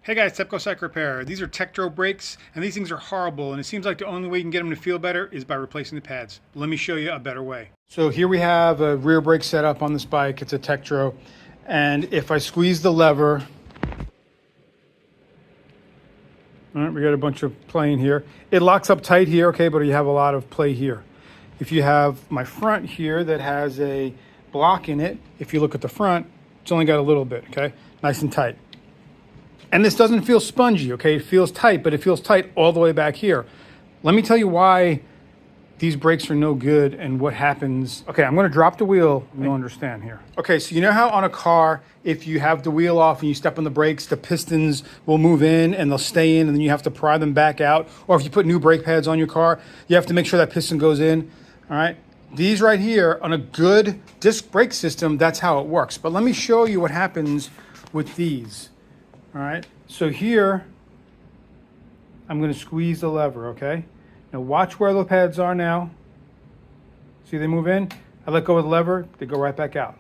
Hey guys, Tepcocyclerepair. These are Tektro brakes, and these things are horrible, and it seems like the only way you can get them to feel better is by replacing the pads. Let me show you a better way. So here we have a rear brake setup on this bike. It's a Tektro, and if I squeeze the lever, all right, we got a bunch of play in here. It locks up tight here, okay, but you have a lot of play here. If you have my front here that has a block in it, if you look at the front, it's only got a little bit, okay? Nice and tight. And this doesn't feel spongy, okay? It feels tight, but it feels tight all the way back here. Let me tell you why these brakes are no good and what happens. Okay, I'm gonna drop the wheel. You'll understand here. Okay, so you know how on a car, if you have the wheel off and you step on the brakes, the pistons will move in and they'll stay in and then you have to pry them back out. Or if you put new brake pads on your car, you have to make sure that piston goes in, all right? These right here, on a good disc brake system, that's how it works. But let me show you what happens with these. All right, so here, I'm gonna squeeze the lever, okay? Now watch where the pads are now. See they move in? I let go of the lever, they go right back out.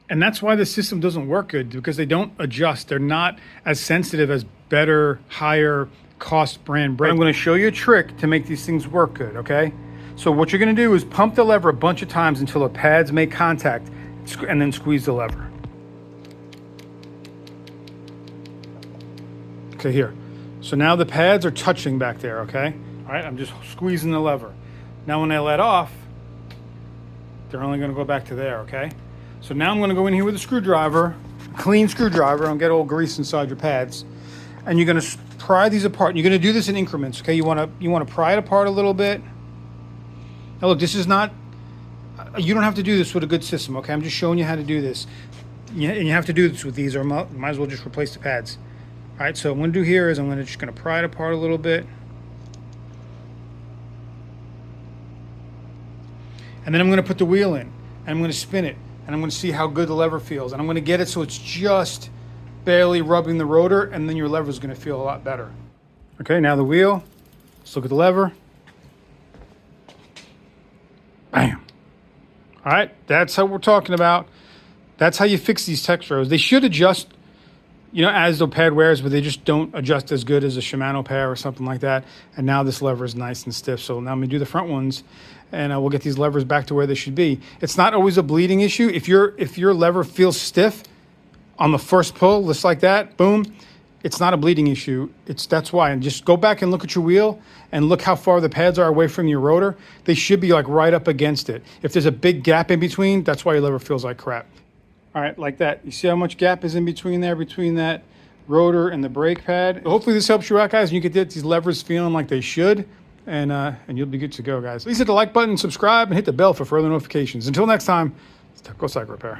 And that's why the system doesn't work good, because they don't adjust. They're not as sensitive as better, higher cost brand brakes. I'm gonna show you a trick to make these things work good, okay? So what you're gonna do is pump the lever a bunch of times until the pads make contact, and then squeeze the lever. Okay, here. So now the pads are touching back there, okay? All right, I'm just squeezing the lever. Now when I let off, they're only gonna go back to there, okay? So now I'm gonna go in here with a screwdriver, a clean screwdriver, don't get all grease inside your pads. And you're gonna pry these apart. And you're gonna do this in increments, okay? You wanna pry it apart a little bit. Now look, this is not, you don't have to do this with a good system, okay? I'm just showing you how to do this. And you have to do this with these, or might as well just replace the pads. All right, so what I'm gonna do here is I'm just gonna pry it apart a little bit. And then I'm gonna put the wheel in, and I'm gonna spin it, and I'm gonna see how good the lever feels. And I'm gonna get it so it's just barely rubbing the rotor, and then your lever is gonna feel a lot better. Okay, now the wheel, let's look at the lever. Bam. All right, that's how we're talking about. That's how you fix these Tektros. They should adjust, you know, as the pad wears, but they just don't adjust as good as a Shimano pair or something like that. And now this lever is nice and stiff. So now I'm gonna do the front ones, and we'll get these levers back to where they should be. It's not always a bleeding issue. If your lever feels stiff on the first pull, just like that, boom, it's not a bleeding issue. That's why. And just go back and look at your wheel and look how far the pads are away from your rotor. They should be like right up against it. If there's a big gap in between, that's why your lever feels like crap. All right, like that. You see how much gap is in between there, between that rotor and the brake pad? Hopefully this helps you out, guys, and you can get these levers feeling like they should, and you'll be good to go, guys. Please hit the like button, subscribe, and hit the bell for further notifications. Until next time, it's Tepcocyclerepair.